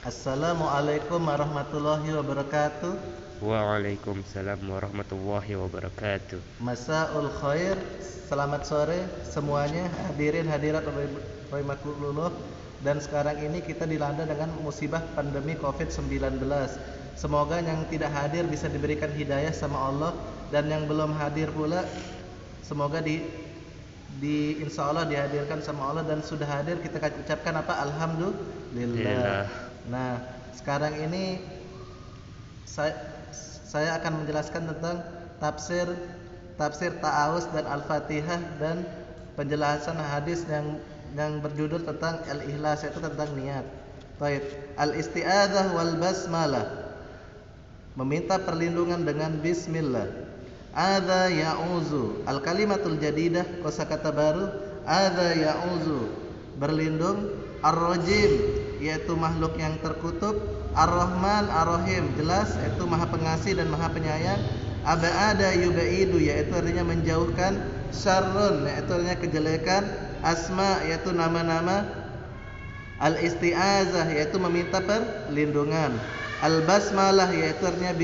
Assalamualaikum warahmatullahi wabarakatuh. Waalaikumsalam warahmatullahi wabarakatuh. Masaul khair. Selamat sore semuanya, hadirin hadirat rahimakumullah. Dan sekarang ini kita dilanda dengan musibah pandemi Covid-19. Semoga yang tidak hadir bisa diberikan hidayah sama Allah, dan yang belum hadir pula semoga insya Allah dihadirkan sama Allah, dan sudah hadir kita ucapkan apa? Alhamdulillah. Nah, sekarang ini saya akan menjelaskan tentang tafsir ta'awuz dan al-fatihah, dan penjelasan hadis yang berjudul tentang al-ikhlas, yaitu tentang niat. Baik, al-isti'adzah wal basmalah, meminta perlindungan dengan bismillah. Adza ya'uzu, al-kalimatul jadidah, kosakata baru. Adza ya'uzu, berlindung. Ar-rajim, yaitu makhluk yang terkutuk. Ar-Rahman, Ar-Rahim, jelas yaitu Maha Pengasih dan Maha Penyayang. Aba'ada yubaidu, yaitu artinya menjauhkan. Syarrun, yaitu artinya kejelekan. Asma, yaitu nama-nama. Al-isti'azah, yaitu meminta perlindungan. Al-basmalah, yaitu artinya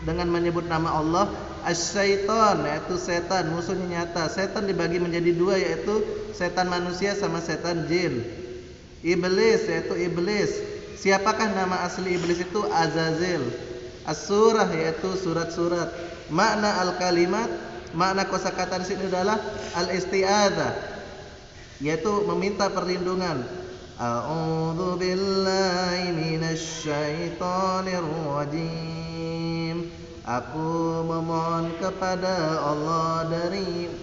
dengan menyebut nama Allah. As-syaitan, yaitu setan, musuhnya nyata. Setan dibagi menjadi dua, yaitu setan manusia sama setan jin. Iblis, yaitu iblis. Siapakah nama asli iblis itu? Azazil. As-surah, yaitu surat-surat. Makna al-kalimat, makna kosakata di sini adalah al-isti'adzah, yaitu meminta perlindungan. A'udzu billahi minasy syaithanir rajim. Aku memohon kepada Allah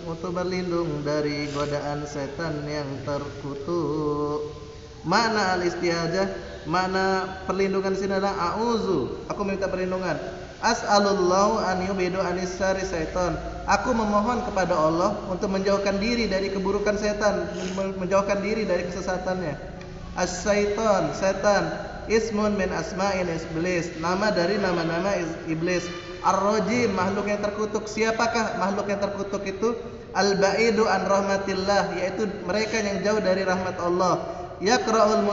untuk berlindung dari godaan setan yang terkutuk. Makna al-isti'adzah, makna perlindungan di sini adalah a'udzu, aku minta perlindungan. As'alullahu an yubidu anis syarri syaitan. Aku memohon kepada Allah untuk menjauhkan diri dari keburukan setan, menjauhkan diri dari kesesatannya. As-syaitan, setan, ismun min asma'il iblis, nama dari nama-nama iblis. Ar-rajim, makhluk yang terkutuk. Siapakah makhluk yang terkutuk itu? Al-ba'idu an rahmatillah, yaitu mereka yang jauh dari rahmat Allah. Yaqra'ul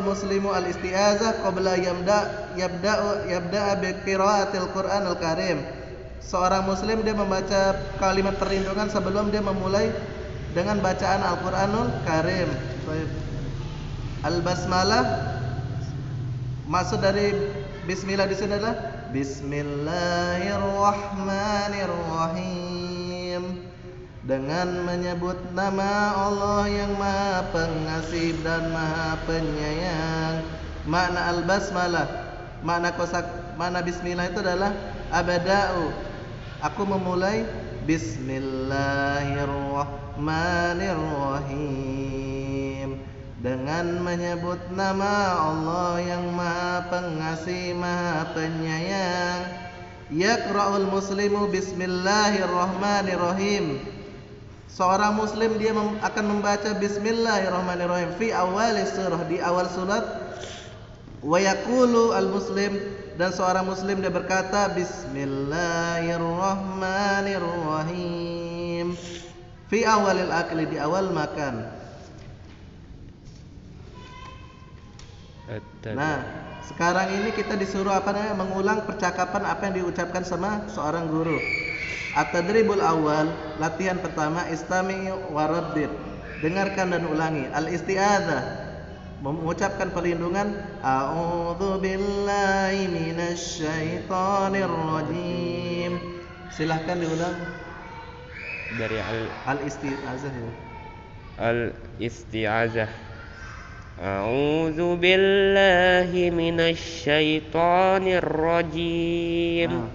muslimu al-isti'azah qabla yabda'a bi qira'atil Qur'anil Karim. Seorang muslim dia membaca kalimat perlindungan sebelum dia memulai dengan bacaan Al-Qur'anul Karim. Al-basmalah, maksud dari bismillah di sini adalah Bismillahirrahmanirrahim, dengan menyebut nama Allah yang Maha Pengasih dan Maha Penyayang. Makna al-basmalah, makna bismillah itu adalah abada'u, aku memulai. Bismillahirrahmanirrahim, dengan menyebut nama Allah yang Maha Pengasih, Maha Penyayang. Yaqra'ul muslimu bismillahirrahmanirrahim, seorang muslim dia akan membaca bismillahirrahmanirrahim fi awal surah, di awal surat. Wa yaqulu al-muslim, dan seorang muslim dia berkata bismillahirrahmanirrahim fi awalil akli, di awal makan. Nah, sekarang ini kita disuruh mengulang percakapan apa yang diucapkan sama seorang guru. At-tadribul awal, latihan pertama. Istami' wa rabbit, dengarkan dan ulangi. Al-isti'adzah, mengucapkan perlindungan. A'udzu billahi minasy syaithanir rajim. Silahkan diulang Dari al-isti'adzah ya. al-isti'adzah. A'udzu billahi minasy syaithanir rajim.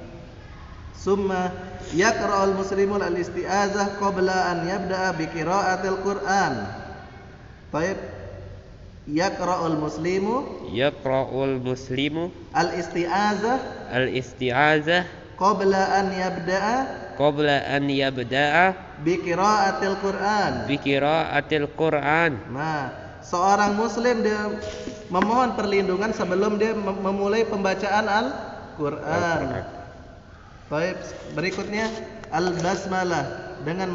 Summa yaqra'ul muslimul al-isti'adzah qabla an yabda'a bi qira'atil Qur'an. Baik. Yaqra'ul muslimu al-isti'adzah qabla an yabda'a bi qira'atil Qur'an. Nah, seorang muslim dia memohon perlindungan sebelum dia memulai pembacaan Al-Qur'an. Baik, berikutnya al-basmalah, dengan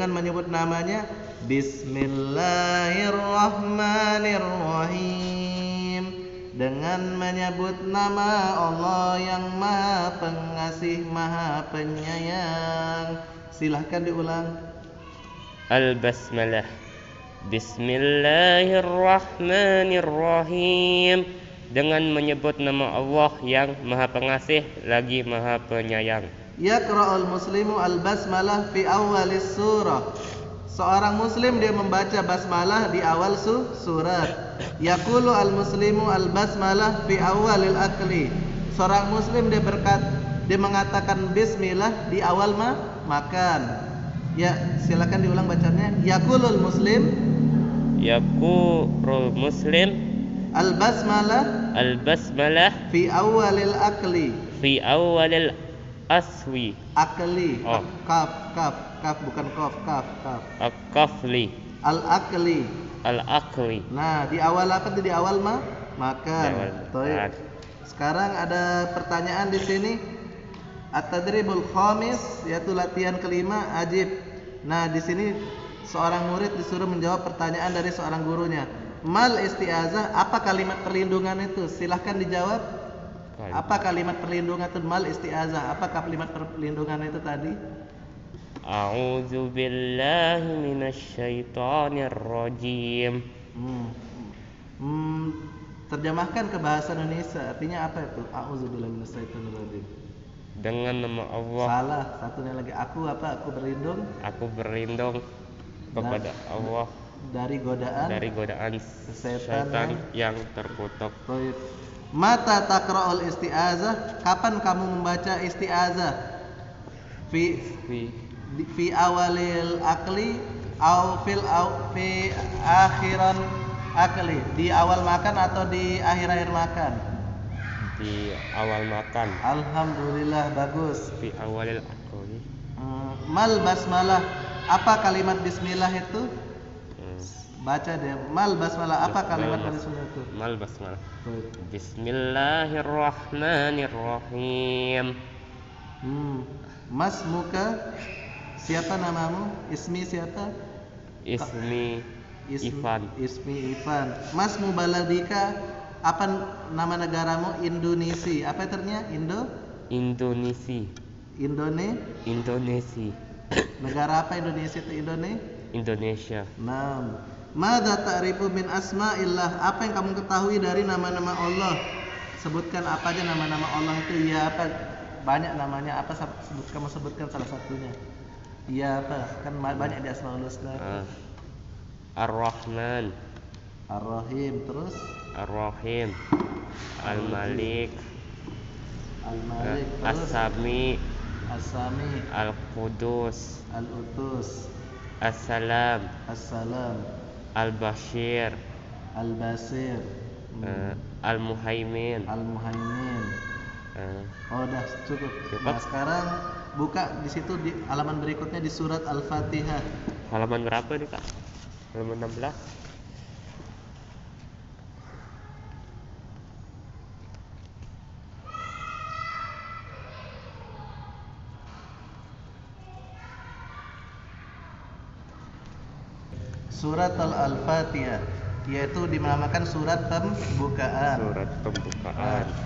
menyebut namanya. Bismillahirrahmanirrahim. Bismillahirrahmanirrahim. Dengan menyebut nama Allah yang Maha Pengasih, Maha Penyayang. Silahkan diulang. Al-Basmalah. Bismillahirrahmanirrahim. Dengan menyebut nama Allah yang Maha Pengasih lagi Maha Penyayang. Yaqra'ul muslimu al-basmalah fi awwalis surah. Seorang muslim dia membaca basmalah di awal surat. Yaqulu al-muslimu al-basmalah fi awwalil akli. Seorang muslim dia mengatakan bismillah di awal makan. Ya, silakan diulang bacanya. Yaqulul muslim al-basmalah fi awwalil akli. fi awalil aswi. Akli. Oh. Kaf bukan kof, kaf. Akafli. Al-akli. Al-akli. Nah, di awal apa tuh? Di awal makan. Di awal Baik. makan. Sekarang ada pertanyaan di sini. At-tadribul khamis, yaitu latihan kelima, ajib. Nah, di sini seorang murid disuruh menjawab pertanyaan dari seorang gurunya. Mal isti'azah, apa kalimat perlindungan itu? Silahkan dijawab. Apa kalimat perlindungan itu? Mal isti'azah, apa kalimat perlindungan itu tadi? A'udzu billahi minasyaitonir rajim. Terjemahkan ke bahasa Indonesia, artinya apa itu? A'udzubillahi minasyaitonirrajim. Dengan nama Allah. Salah, satunya lagi. Aku berlindung. Aku berlindung kepada Allah dari godaan setan yang terkutuk. Baik. Mata taqra'ul isti'azah, kapan kamu membaca isti'azah? Fi awalil akli fi akhiran akli. Di awal makan atau di akhir makan? Di awal makan. Alhamdulillah, bagus. Fi awalil akli. Mal basmalah, apa kalimat bismillah itu? Baca deh. Mal basmalah, apa kalimat bismillah itu? Mal basmalah. Bismillahirrahmanirrahim. Mas muka, siapa namamu? Ismi siapa? Ismi Ivan. Ismi Ivan. Mas mubaladika, apa nama negaramu? Indonesia. Apa ternyata? Indonesia. Indonesia. Negara apa Indonesia itu? Indonesia. Nah, madza ta'rifu min asma'illah? Apa yang kamu ketahui dari nama-nama Allah? Sebutkan apa aja nama-nama Allah itu. Ya apa? Banyak namanya. Apa kamu sebutkan salah satunya? Ya apa? Kan banyak di Asmaul Husna. Ar-Rahman. Ar-Rahim. Terus? Ar-Rahim. Al-Malik. As-Sami. Al-Qudus. Al-Utus. As-Salam. Al-Bashir. Al-Muhaimin. Oh, udah cukup. Nah, sekarang buka di situ di halaman berikutnya di surat Al-Fatihah. Halaman berapa nih, Kak? Halaman 16. Surat Al-Fatihah, yaitu dinamakan surat pembukaan.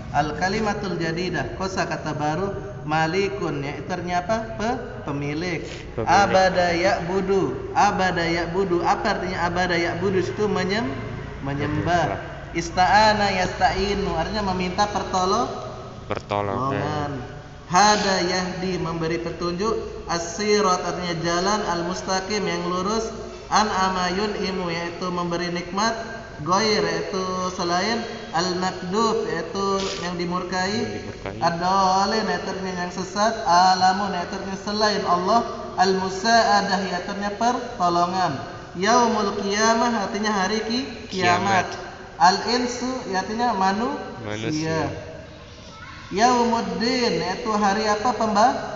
Al-kalimatul jadidah, kosakata baru. Malikun, yaitu artinya apa? Pemilik. Abada ya'budu. Apa artinya abada ya'budu? Itu menyembah. Ista'ana yasta'inu, artinya meminta pertolongan. Hada yahdi, memberi petunjuk. As-sirat, artinya jalan. Al-mustaqim, yang lurus. An'ama yun'imu, yaitu memberi nikmat. Ghair, yaitu selain. Al-makdub, yaitu yang dimurkai. Ad-dhalin, yaitu yang sesat. Alamun, yaitu selain Allah. Al-musa'adah, yaitu pertolongan. Yaumul qiyamah, artinya hari kiamat. Al-insu, artinya manusia. Yaumuddin, yaitu hari apa?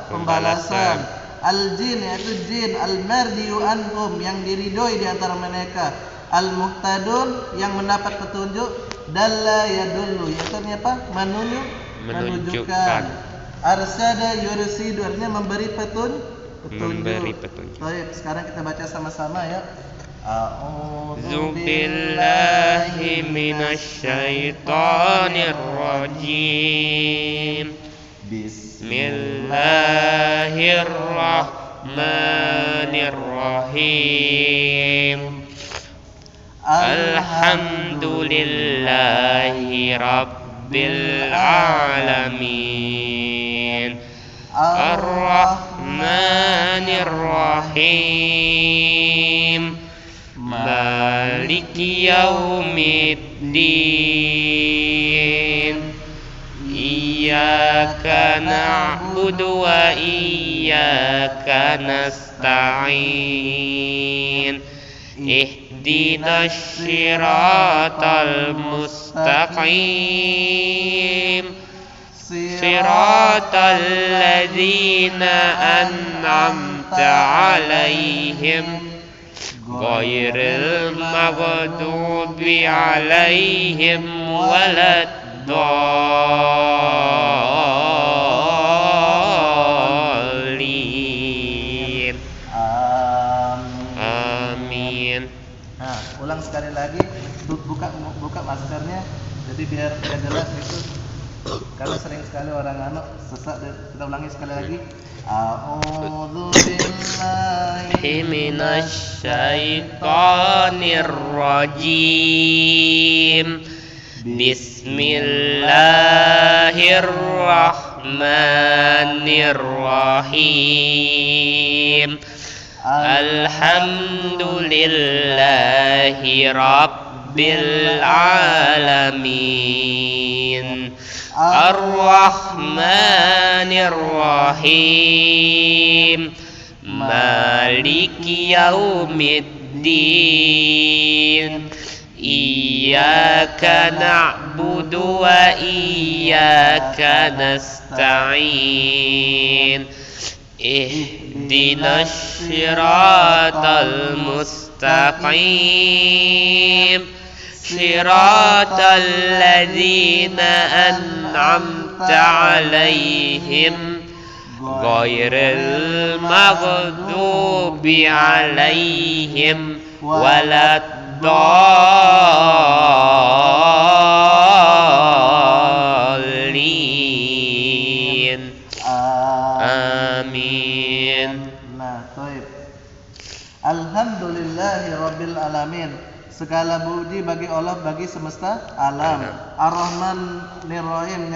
Pembalasan. Al-jin, yaitu jin. Al-mardiyu anhum, yang diridhoi di antara mereka. Al-muhtadun, yang mendapat petunjuk. Dalla yadullu, yaitu apa? Menunjukkan. Arsada yursidu, artinya memberi petunjuk. Baik, sekarang kita baca sama-sama ya. A'udzu billahi minasyaitonir rajim. Bismillahirrahmanirrahim. Alhamdulillahi rabbil alamin. Ar-Rahmanir Rahim. Maliki yaumiddin. Iyyaka na'budu wa iyyaka nasta'in. Ihdinas siratal mustaqim. Siratal ladzina an'amta 'alaihim ghairil maghdubi 'alaihim waladdallin. Amin. Nah, ulang sekali lagi, buka maskernya, jadi biar jelas itu. Karena sering sekali orang sesak. Kita ulangi sekali lagi. A'udzu billahi minasyaitonir rajim. Bismillahirrahmanirrahim. Alhamdulillahi rabbil alamin. Ar-Rahmanir Rahim. Maliki yaumiddin. Iyyaka na'budu wa iyyaka nasta'in. Ihdinas siratal mustaqim. Siratal ladzina an'amta 'alaihim ghairil maghdubi 'alaihim waladdallin. Amin. Nah, baik. Alhamdulillahi rabbil alamin. Segala puji bagi Allah, bagi semesta alam. Ar-Rahmanir Rahim,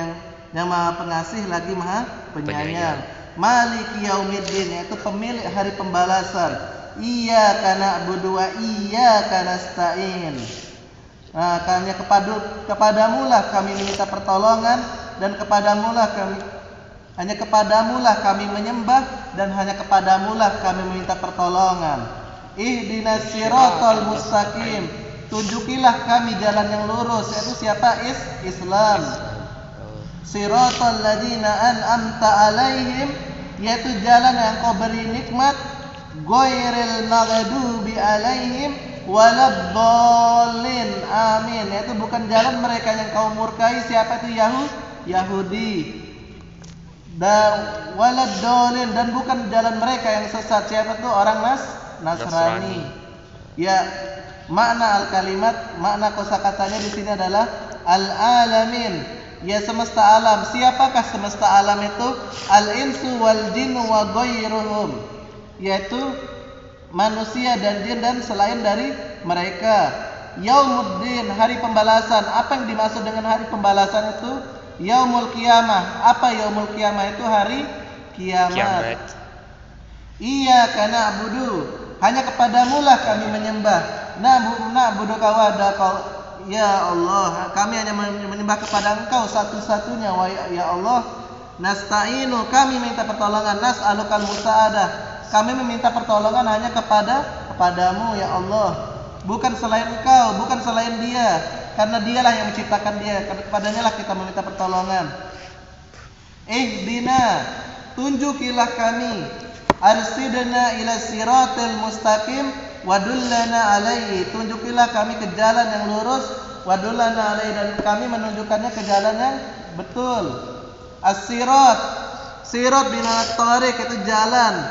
yang Maha Pengasih lagi Maha Penyayang. Maliki yaumiddin, yaitu pemilik hari pembalasan. Iyyaka na'budu wa iyyaka nasta'in. Nah, kepadamulah kami meminta pertolongan, dan hanya kepadamulah kami menyembah, dan hanya kepadamulah kami meminta pertolongan. Ihdinas siratal mustaqim. Tunjukilah kami jalan yang lurus, yaitu siapa? Islam. Siratal ladzina an'amta 'alaihim, yaitu jalan yang Engkau beri nikmat. Ghairil maghdubi 'alaihim waladdallin. Amin. Yaitu bukan jalan mereka yang Kau murkai. Siapa itu? Yahudi. Dan waladdallin, dan bukan jalan mereka yang sesat. Siapa itu? Orang Nasrani. Ya, makna al-kalimat, makna kosakatanya di sini adalah al-alamin. Ya, semesta alam. Siapakah semesta alam itu? Al-insu wal jinnu wa ghairuhum, yaitu manusia dan jin dan selain dari mereka. Yaumuddin, hari pembalasan. Apa yang dimaksud dengan hari pembalasan itu? Yaumul qiyamah. Apa yaumul qiyamah itu? Hari kiamat. Iyyaka na'budu, hanya kepadamulah kami menyembah. Na'budu kawada, ya Allah, kami hanya menyembah kepada Engkau satu-satunya. Wa ya Allah. Nasta'inu, kami minta pertolongan. Nas'alukal musa'adah, kami meminta pertolongan hanya kepadamu ya Allah. Bukan selain Engkau, bukan selain Dia, karena Dialah yang menciptakan dia. Kepadanya lah kita meminta pertolongan. Ihdina, tunjukilah kami. Arsidna ila siratil mustaqim wadullana alaihi, tunjukilah kami ke jalan yang lurus. Wadullana alaihi, dan kami menunjukkannya ke jalan yang betul. As-sirat, sirat bin at-tariq, itu jalan.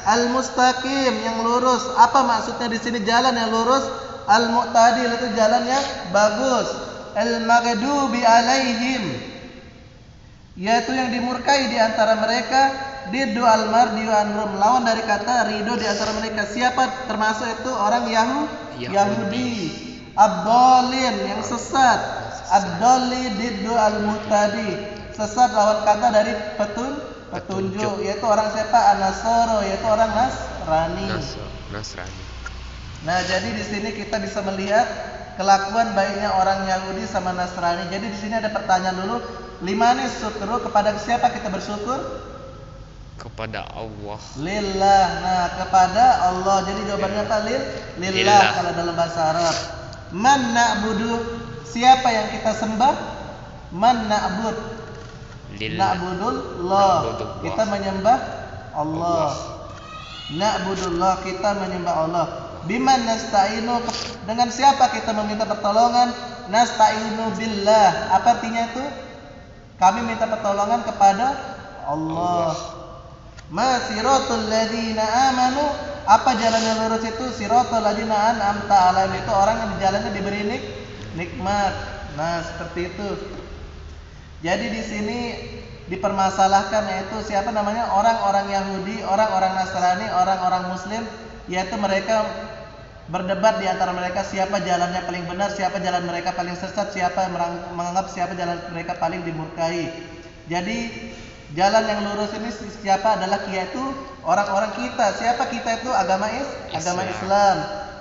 Al-mustaqim, yang lurus. Apa maksudnya di sini jalan yang lurus? Al-mu'tadil, itu jalan yang bagus. Al-maghdubi alaihim, yaitu yang dimurkai di antara mereka. Diddu al-mardi wa anrum, lawan dari kata ridho di antara mereka. Siapa termasuk itu? Orang Yahudi. Ad-dallin, yang sesat. Ad-dalli diddu al-muhtadi, sesat lawan kata dari petunjuk, yaitu orang siapa? An-nasoro, yaitu orang Nasrani. Nah, jadi di sini kita bisa melihat kelakuan baiknya orang Yahudi sama Nasrani. Jadi di sini ada pertanyaan dulu, limani syukru, kepada siapa kita bersyukur? Kepada Allah. Lillah. Nah, kepada Allah. Jadi jawabannya apa? Lillah kalau dalam bahasa Arab. Man na'budu, siapa yang kita sembah? Man na'bud. Na'budullah, kita menyembah Allah. Na'budullah, kita menyembah Allah. Biman nasta'inu, dengan siapa kita meminta pertolongan? Nasta'inu billah. Apa artinya itu? Kami minta pertolongan kepada Allah. Ma siratul ladzina amanu, apa jalan yang lurus itu? Siratul ladzina an'amta alaihim, itu orang yang di jalannya diberi nikmat. Nah, seperti itu. Jadi di sini dipermasalahkan, yaitu siapa namanya? Orang-orang Yahudi, orang-orang Nasrani, orang-orang Muslim, yaitu mereka berdebat di antara mereka siapa jalannya paling benar, siapa jalan mereka paling sesat, siapa menganggap siapa jalan mereka paling dimurkai. Jadi jalan yang lurus ini siapa? Adalah yaitu orang-orang kita. Siapa kita itu? Agama Islam.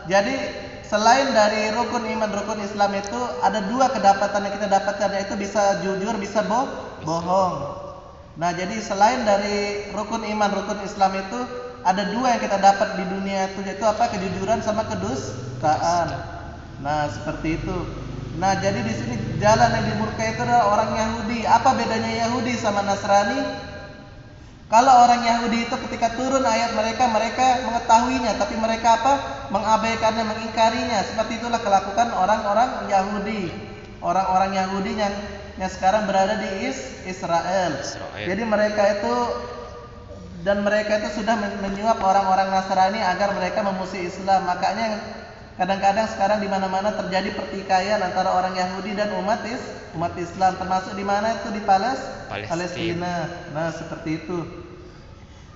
Jadi selain dari rukun iman, rukun Islam itu ada dua kedapatan yang kita dapatkan, yaitu bisa jujur, bisa bohong. Nah, jadi selain dari rukun iman, rukun Islam itu ada dua yang kita dapat di dunia itu, yaitu apa? Kejujuran sama kedustaan. Nah, seperti itu. Nah, jadi di sini jalan yang dimurkai itu adalah orang Yahudi. Apa bedanya Yahudi sama Nasrani? Kalau orang Yahudi itu ketika turun ayat mereka mengetahuinya, tapi mereka apa? Mengabaikannya, mengingkarinya. Seperti itulah kelakukan orang-orang Yahudi. Orang-orang Yahudi yang sekarang berada di Israel. Jadi mereka itu sudah menyuap orang-orang Nasrani agar mereka memusuhi Islam. Makanya kadang-kadang sekarang di mana-mana terjadi pertikaian antara orang Yahudi dan umat Islam, termasuk di mana itu? Di Palestina. Nah, seperti itu.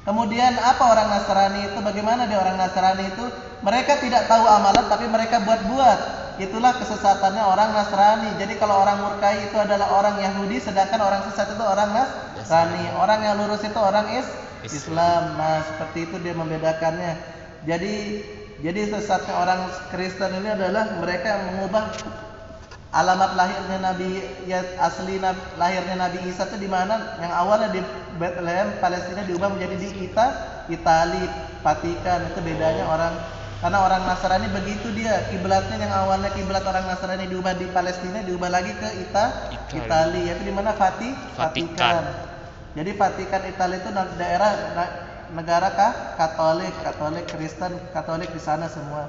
Kemudian apa orang Nasrani itu? Bagaimana dia orang Nasrani itu? Mereka tidak tahu amalan tapi mereka buat-buat. Itulah kesesatannya orang Nasrani. Jadi kalau orang murkai itu adalah orang Yahudi, sedangkan orang sesat itu orang Nasrani. Orang yang lurus itu orang Islam. Nah, seperti itu dia membedakannya. Jadi sesatnya orang Kristen ini adalah mereka mengubah alamat lahirnya lahirnya Nabi Isa itu di mana? Yang awalnya di Bethlehem, Palestina, diubah menjadi di Itali, Vatikan. Itu bedanya karena orang Nasrani begitu dia, kiblatnya yang awalnya kiblat orang Nasrani diubah di Palestina, diubah lagi ke Itali, yaitu di mana? Vatikan. Jadi Vatikan Italia itu daerah negara Katolik Kristen, Katolik di sana semua.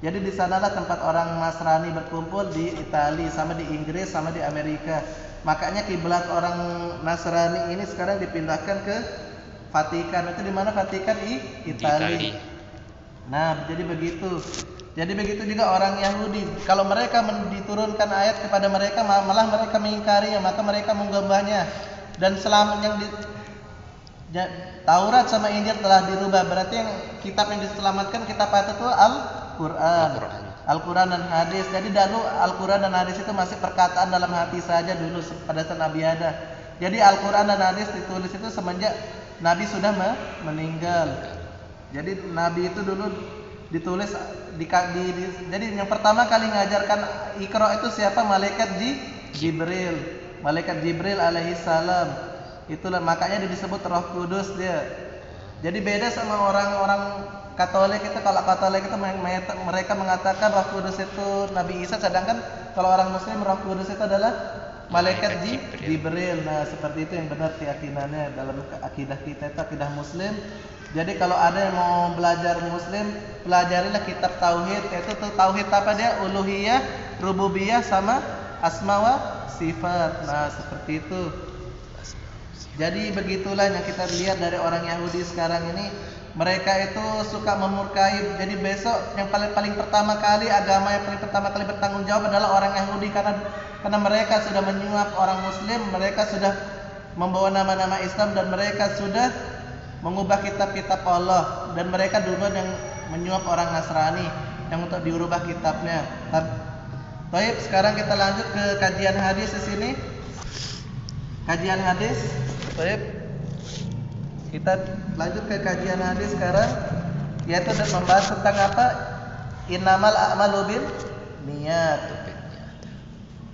Jadi di sanalah tempat orang Nasrani berkumpul, di Italia, sama di Inggris, sama di Amerika. Makanya kiblat orang Nasrani ini sekarang dipindahkan ke Vatikan. Itu di mana Vatikan? Italia. Nah, jadi begitu. Jadi begitu juga orang Yahudi. Kalau mereka diturunkan ayat kepada mereka, malah mereka mengingkarinya, maka mereka menggambahnya. Dan selama yang Taurat sama Injil telah dirubah, berarti yang kitab yang diselamatkan kitab apa itu? Al-Quran dan hadis. Jadi dulu Al-Quran dan hadis itu masih perkataan dalam hati saja dulu pada saat Nabi ada. Jadi Al-Quran dan hadis ditulis itu semenjak Nabi sudah meninggal. Jadi Nabi itu dulu ditulis jadi yang pertama kali mengajarkan Iqra itu siapa? Malaikat Jibril. Malaikat Jibril alaihi salam. Itulah makanya dia disebut Roh Kudus dia. Jadi beda sama orang-orang Katolik itu. Kalau Katolik itu mereka mengatakan Roh Kudus itu Nabi Isa, sedangkan kalau orang Muslim Roh Kudus itu adalah Malaikat Jibril. Nah, seperti itu yang benar keyakinannya dalam akidah kita, itu akidah Muslim. Jadi kalau ada yang mau belajar Muslim, pelajarilah kitab tauhid. Yaitu tauhid apa dia? Uluhiyah, rububiyah sama asma wa sifat. Nah, seperti itu. Jadi begitulah yang kita lihat dari orang Yahudi sekarang ini. mereka itu suka memurkai. Jadi besok yang paling pertama kali agama yang paling pertama kali bertanggung jawab adalah orang Yahudi, karena mereka sudah menyuap orang Muslim, mereka sudah membawa nama-nama Islam, dan mereka sudah mengubah kitab-kitab Allah, dan mereka duluan yang menyuap orang Nasrani yang untuk diubah kitabnya. Baik, sekarang kita lanjut ke kajian hadis di sini. Kajian hadis. Baik. Kita lanjut ke kajian hadis sekarang, yaitu dan membahas tentang apa? Innamal a'malu bin niat.